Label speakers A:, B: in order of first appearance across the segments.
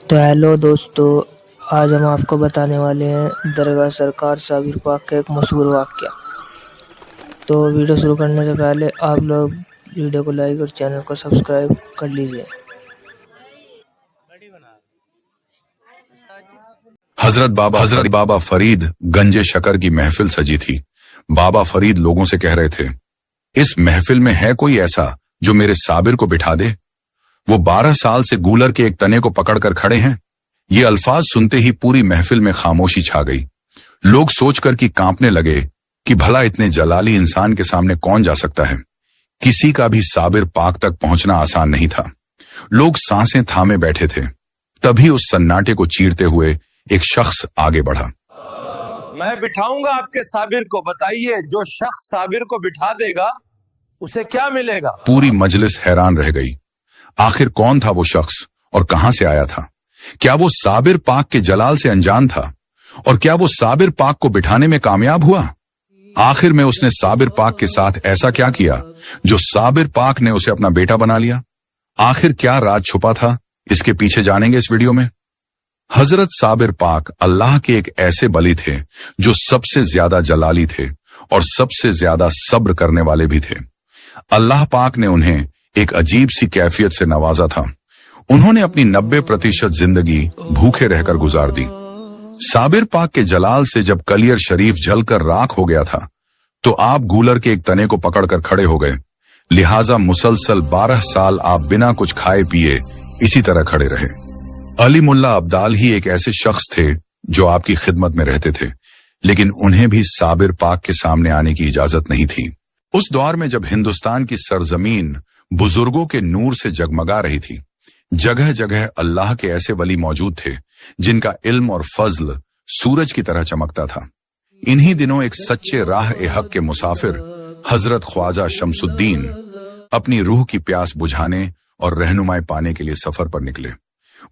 A: تو ہیلو دوستو، آج ہم آپ کو بتانے والے ہیں درگاہ سرکار صابر پاک کا ایک مشہور واقعہ۔ تو ویڈیو شروع کرنے سے پہلے آپ لوگ ویڈیو کو لائک اور چینل کو سبسکرائب کر لیجئے۔
B: حضرت بابا فرید گنج شکر کی محفل سجی تھی۔ بابا فرید لوگوں سے کہہ رہے تھے، اس محفل میں ہے کوئی ایسا جو میرے صابر کو بٹھا دے؟ وہ 12 سال سے گولر کے ایک تنے کو پکڑ کر کھڑے ہیں۔ یہ الفاظ سنتے ہی پوری محفل میں خاموشی چھا گئی۔ لوگ سوچ کر کی کانپنے لگے کہ بھلا اتنے جلالی انسان کے سامنے کون جا سکتا ہے۔ کسی کا بھی صابر پاک تک پہنچنا آسان نہیں تھا۔ لوگ سانسیں تھامے بیٹھے تھے۔ تبھی اس سناٹے کو چیرتے ہوئے ایک شخص آگے بڑھا۔
C: میں بٹھاؤں گا آپ کے صابر کو، بتائیے جو شخص صابر کو بٹھا دے گا اسے کیا ملے گا؟
B: پوری مجلس حیران رہ گئی۔ آخر کون تھا وہ شخص اور کہاں سے آیا تھا؟ کیا وہ صابر پاک کے جلال سے انجان تھا؟ اور کیا وہ صابر پاک کو بٹھانے میں کامیاب ہوا؟ آخر میں اس نے صابر پاک کے ساتھ ایسا کیا کیا جو صابر پاک نے اسے اپنا بیٹا بنا لیا؟ آخر کیا راز چھپا تھا؟ اس کے پیچھے جانیں گے اس ویڈیو میں۔ حضرت صابر پاک اللہ کے ایک ایسے ولی تھے جو سب سے زیادہ جلالی تھے اور سب سے زیادہ صبر کرنے والے بھی تھے۔ اللہ پاک نے انہیں ایک عجیب سی کیفیت سے نوازا تھا۔ انہوں نے اپنی 90% زندگی بھوکے رہ کر گزار دی۔ صابر پاک کے جلال سے جب کلیر شریف جل کر راکھ ہو گیا تھا تو آپ گولر کے ایک تنے کو پکڑ کر کھڑے ہو گئے۔ لہٰذا مسلسل 12 سال آپ بنا کچھ کھائے پیے اسی طرح کھڑے رہے۔ علی ملا ابدال ہی ایک ایسے شخص تھے جو آپ کی خدمت میں رہتے تھے، لیکن انہیں بھی صابر پاک کے سامنے آنے کی اجازت نہیں تھی۔ اس دور میں جب ہندوستان کی سرزمین بزرگوں کے نور سے جگمگا رہی تھی، جگہ جگہ اللہ کے ایسے ولی موجود تھے جن کا علم اور فضل سورج کی طرح چمکتا تھا۔ انہی دنوں ایک سچے راہ حق کے مسافر حضرت خواجہ شمس الدین اپنی روح کی پیاس بجھانے اور رہنمائی پانے کے لیے سفر پر نکلے۔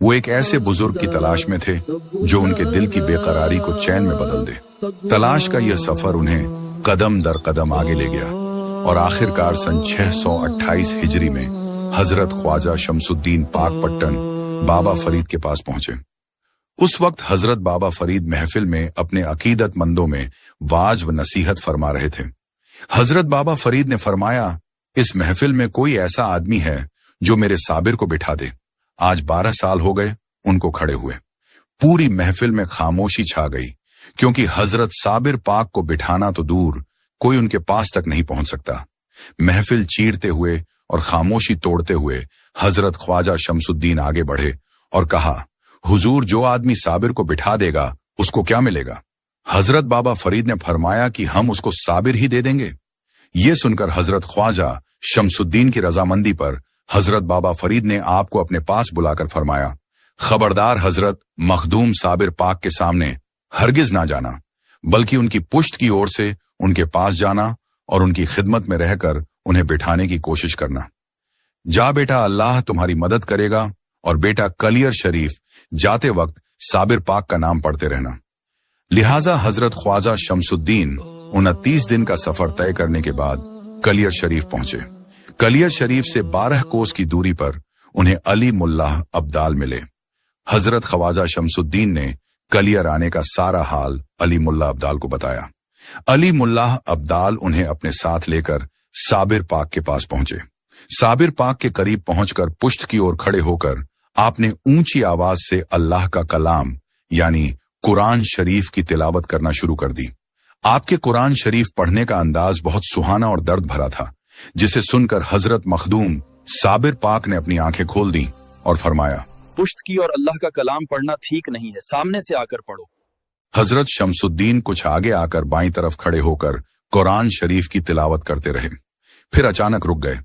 B: وہ ایک ایسے بزرگ کی تلاش میں تھے جو ان کے دل کی بے قراری کو چین میں بدل دے۔ تلاش کا یہ سفر انہیں قدم در قدم آگے لے گیا اور آخرکار سن 628 ہجری میں حضرت خواجہ شمس الدین پاک پٹن بابا فرید کے پاس پہنچے۔ اس وقت حضرت بابا فرید محفل میں اپنے عقیدت مندوں میں واعظ و نصیحت فرما رہے تھے۔ حضرت بابا فرید نے فرمایا، اس محفل میں کوئی ایسا آدمی ہے جو میرے صابر کو بٹھا دے۔ آج 12 سال ہو گئے ان کو کھڑے ہوئے۔ پوری محفل میں خاموشی چھا گئی، کیونکہ حضرت صابر پاک کو بٹھانا تو دور، کوئی ان کے پاس تک نہیں پہنچ سکتا۔ محفل چیرتے ہوئے اور خاموشی توڑتے ہوئے حضرت خواجہ شمس الدین آگے بڑھے اور کہا، حضور جو آدمی صابر کو بٹھا دے گا اس کو کیا ملے گا؟ حضرت بابا فرید نے فرمایا کہ ہم اس کو صابر ہی دے دیں گے۔ یہ سن کر حضرت خواجہ شمس الدین کی رضامندی پر حضرت بابا فرید نے آپ کو اپنے پاس بلا کر فرمایا، خبردار حضرت، مخدوم صابر پاک کے سامنے ہرگز نہ جانا، بلکہ ان کی پشت کی اور سے ان کے پاس جانا اور ان کی خدمت میں رہ کر انہیں بٹھانے کی کوشش کرنا۔ جا بیٹا، اللہ تمہاری مدد کرے گا، اور بیٹا کلیر شریف جاتے وقت صابر پاک کا نام پڑھتے رہنا۔ لہٰذا حضرت خواجہ شمس الدین 29 دن کا سفر طے کرنے کے بعد کلیر شریف پہنچے۔ کلیر شریف سے 12 کوس کی دوری پر انہیں علی ملا ابدال ملے۔ حضرت خواجہ شمس الدین نے کلیر آنے کا سارا حال علی ملا ابدال کو بتایا۔ علی ملا ابدال انہیں اپنے ساتھ لے کر صابر پاک کے پاس پہنچے۔ صابر پاک کے قریب پہنچ کر پشت کی اور کھڑے ہو کر آپ نے اونچی آواز سے اللہ کا کلام یعنی قرآن شریف کی تلاوت کرنا شروع کر دی۔ آپ کے قرآن شریف پڑھنے کا انداز بہت سہانا اور درد بھرا تھا، جسے سن کر حضرت مخدوم صابر پاک نے اپنی آنکھیں کھول دیں اور فرمایا،
D: پشت کی اور اللہ کا کلام پڑھنا ٹھیک نہیں ہے، سامنے سے آ کر پڑھو۔
B: حضرت شمس الدین کچھ آگے آ کر بائیں طرف کھڑے ہو کر قرآن شریف کی تلاوت کرتے رہے، پھر اچانک رک گئے۔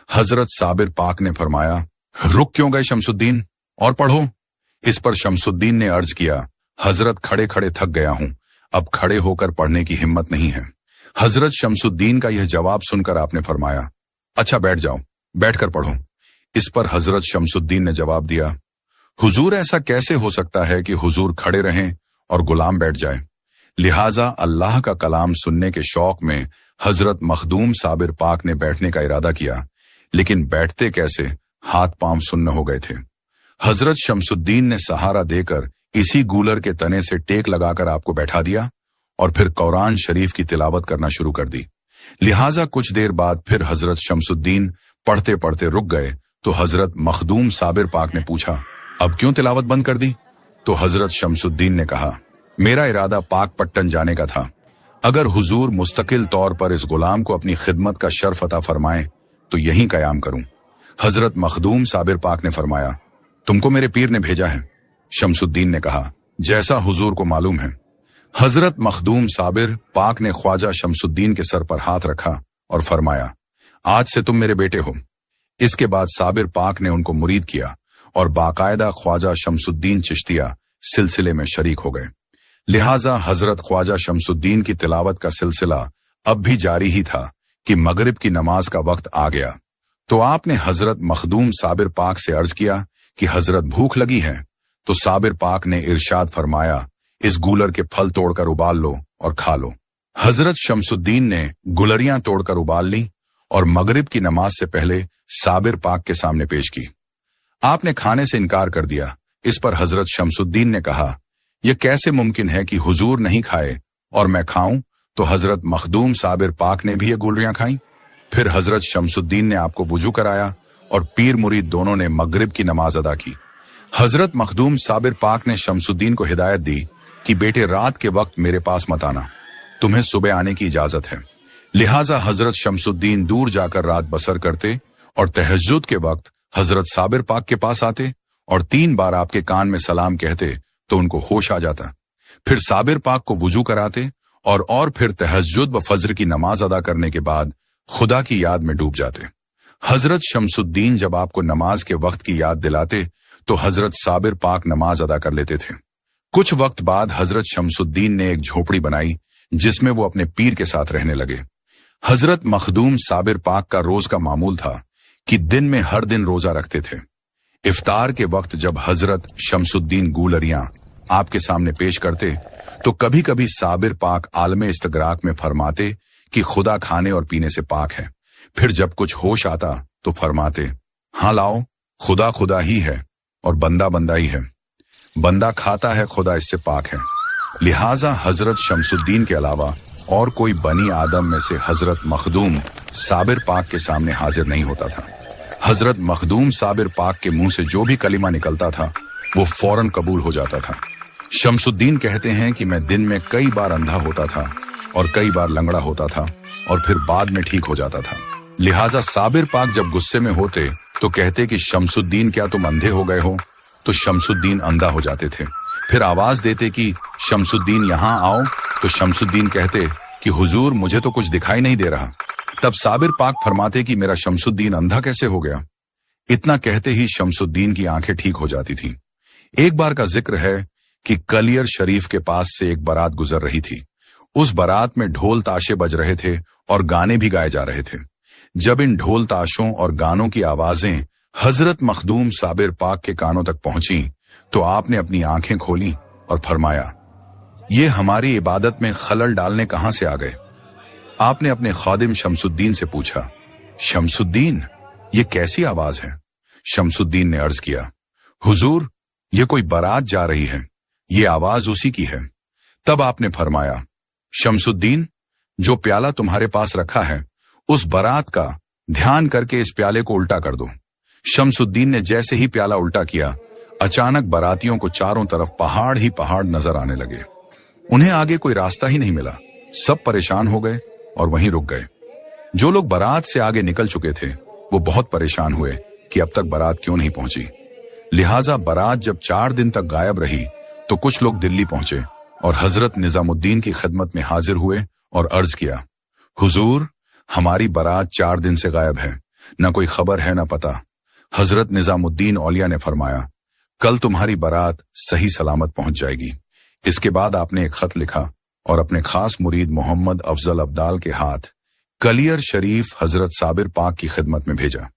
B: حضرت صابر پاک نے فرمایا، رک کیوں گئے شمس الدین، اور پڑھو۔ اس پر شمس الدین نے عرض کیا، حضرت کھڑے کھڑے تھک گیا ہوں، اب کھڑے ہو کر پڑھنے کی ہمت نہیں ہے۔ حضرت شمس الدین کا یہ جواب سن کر آپ نے فرمایا، اچھا بیٹھ جاؤ، بیٹھ کر پڑھو۔ اس پر حضرت شمس الدین نے جواب دیا، حضور ایسا کیسے ہو سکتا ہے کہ حضور کھڑے رہیں اور غلام بیٹھ جائے؟ لہٰذا اللہ کا کلام سننے کے شوق میں حضرت مخدوم صابر پاک نے بیٹھنے کا ارادہ کیا، لیکن بیٹھتے کیسے، ہاتھ پاؤں سن ہو گئے تھے۔ हजरत शमसुद्दीन ने सहारा देकर इसी गूलर के तने से टेक लगाकर आपको बैठा दिया और फिर कुरान शरीफ की तिलावत करना शुरू कर दी। लिहाजा कुछ देर बाद फिर हजरत शमसुद्दीन पढ़ते पढ़ते रुक गए तो हजरत मखदूम साबिर पाक ने पूछा, अब क्यों तिलावत बंद कर दी? तो हजरत शमसुद्दीन ने कहा, मेरा इरादा पाक पट्टन जाने का था। अगर हुजूर मुस्तकिल तौर पर इस गुलाम को अपनी खिदमत का शर्फ अता फरमाएं तो यहीं कयाम करूं। हजरत मखदूम साबिर पाक ने फरमाया, तुमको मेरे पीर ने भेजा है। शमसुद्दीन ने कहा, जैसा हुजूर को मालूम है। हजरत मखदूम साबिर पाक ने ख्वाजा शमसुद्दीन के सर पर हाथ रखा और फरमाया, आज से तुम मेरे बेटे हो। इसके बाद साबिर पाक ने उनको मुरीद किया और बाकायदा ख्वाजा शमसुद्दीन चिश्तिया सिलसिले में शरीक हो गए। लिहाजा हजरत ख्वाजा शमसुद्दीन की तिलावत का सिलसिला अब भी जारी ही था कि मगरिब की नमाज का वक्त आ गया तो आपने हजरत मखदूम साबिर पाक से अर्ज किया कि हजरत भूख लगी है। तो साबिर पाक ने इरशाद फरमाया, इस गूलर के फल तोड़कर उबाल लो और खा लो। हजरत शमसुद्दीन ने गुलरियां तोड़कर उबाल ली और मगरिब की नमाज से पहले साबिर पाक के सामने पेश की। आपने खाने से इनकार कर दिया। इस पर हजरत शमसुद्दीन ने कहा, यह कैसे मुमकिन है कि हुजूर नहीं खाए और मैं खाऊं? तो हजरत मखदूम साबिर पाक ने भी ये गुलरियां खाई। फिर हजरत शमसुद्दीन ने आपको वुजू कराया और पीर मुरीद दोनों ने मगरिब की नमाज अदा की। हजरत मखदूम साबिर पाक ने शमसुद्दीन को हिदायत दी कि बेटे रात के वक्त मेरे पास मत आना, तुम्हें सुबह आने की इजाजत है। लिहाजा हजरत शमसुद्दीन दूर जाकर रात बसर करते और तहज्जुद के वक्त हजरत साबिर पाक के पास आते और 3 बार आपके कान में सलाम कहते तो उनको होश आ जाता। फिर साबिर पाक को वुजू कराते और फिर तहज्जुद व फज्र की नमाज अदा करने के बाद खुदा की याद में डूब जाते। हजरत शमसुद्दीन जब आपको नमाज के वक्त की याद दिलाते तो हजरत साबिर पाक नमाज अदा कर लेते थे। कुछ वक्त बाद हजरत शमसुद्दीन ने एक झोपड़ी बनाई जिसमें वो अपने पीर के साथ रहने लगे। हजरत मखदूम साबिर पाक का रोज का मामूल था कि दिन में हर दिन रोजा रखते थे। इफ्तार के वक्त जब हजरत शमसुद्दीन गूलरियां आपके सामने पेश करते तो कभी कभी साबिर पाक आलमे इस्तगराक में फरमाते कि खुदा खाने और पीने से पाक है। फिर जब कुछ होश आता तो फरमाते, हाँ लाओ, खुदा खुदा ही है और बंदा बंदा ही है। बंदा खाता है, खुदा इससे पाक है। लिहाजा हजरत शमसुद्दीन के अलावा और कोई बनी आदम में से हजरत मखदूम साबिर पाक के सामने हाजिर नहीं होता था। हजरत मखदूम साबिर पाक के मुंह से जो भी कलिमा निकलता था वो फौरन कबूल हो जाता था। शमसुद्दीन कहते हैं कि मैं दिन में कई बार अंधा होता था और कई बार लंगड़ा होता था और फिर बाद में ठीक हो जाता था। लिहाजा साबिर पाक जब गुस्से में होते तो कहते कि शमसुद्दीन क्या तुम अंधे हो गए हो? तो शमसुद्दीन अंधा हो जाते थे। फिर आवाज देते कि शमसुद्दीन यहाँ आओ, तो शमसुद्दीन कहते कि हुजूर मुझे तो कुछ दिखाई नहीं दे रहा। तब साबिर पाक फरमाते कि मेरा शमसुद्दीन अंधा कैसे हो गया? इतना कहते ही शमसुद्दीन की आंखें ठीक हो जाती थीं। एक बार का जिक्र है कि कलियर शरीफ के पास से एक बारात गुजर रही थी। उस बारात में ढोल ताशे बज रहे थे और गाने भी गाए जा रहे थे। जब इन ढोल ताशों और गानों की आवाजें हजरत मखदूम साबिर पाक के कानों तक पहुंची तो आपने अपनी आंखें खोली और फरमाया, ये हमारी इबादत में खलल डालने कहां से आ गए? आपने अपने खादिम शमसुद्दीन से पूछा, शमसुद्दीन ये कैसी आवाज है? शमसुद्दीन ने अर्ज किया, हुजूर ये कोई बारात जा रही है, ये आवाज उसी की है। तब आपने फरमाया, शमसुद्दीन जो प्याला तुम्हारे पास रखा है उस बारात का ध्यान करके इस प्याले को उल्टा कर दो। शमसुद्दीन ने जैसे ही प्याला उल्टा किया, अचानक बारातियों को चारों तरफ पहाड़ ही पहाड़ नजर आने लगे। उन्हें आगे कोई रास्ता ही नहीं मिला। सब परेशान हो गए और वहीं रुक गए। जो लोग बारात से आगे निकल चुके थे वो बहुत परेशान हुए कि अब तक बारात क्यों नहीं पहुंची। लिहाजा बारात जब 4 दिन तक गायब रही तो कुछ लोग दिल्ली पहुंचे और हजरत निजामुद्दीन की खिदमत में हाजिर हुए और अर्ज किया, हुजूर हमारी बारात 4 दिन से गायब है, न कोई खबर है न पता। हजरत निजामुद्दीन औलिया ने फरमाया, कल तुम्हारी बारात सही सलामत पहुंच जाएगी। इसके बाद आपने एक खत लिखा और अपने खास मुरीद मोहम्मद अफजल अब्दाल के हाथ कलियर शरीफ हजरत साबिर पाक की खिदमत में भेजा।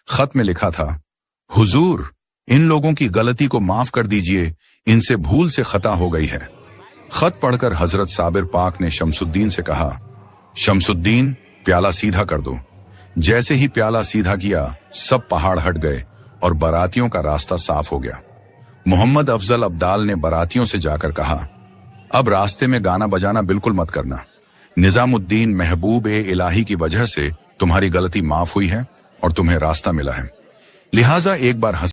B: खत में लिखा था, हुजूर इन लोगों की गलती को माफ कर दीजिए, इनसे भूल से खता हो गई है। खत पढ़कर हजरत साबिर पाक ने शमसुद्दीन से कहा, शमसुद्दीन प्याला सीधा कर दो। जैसे ही प्याला सीधा किया सब पहाड़ हट गए और बारातियों का रास्ता साफ हो गया। मोहम्मद अफजल अब्दाल ने बारातियों से जाकर कहा, अब रास्ते में गाना बजाना बिल्कुल मत करना। निजामुद्दीन महबूब ए इलाही की वजह से तुम्हारी गलती माफ हुई है और तुम्हें रास्ता मिला है, लिहाजा एक बार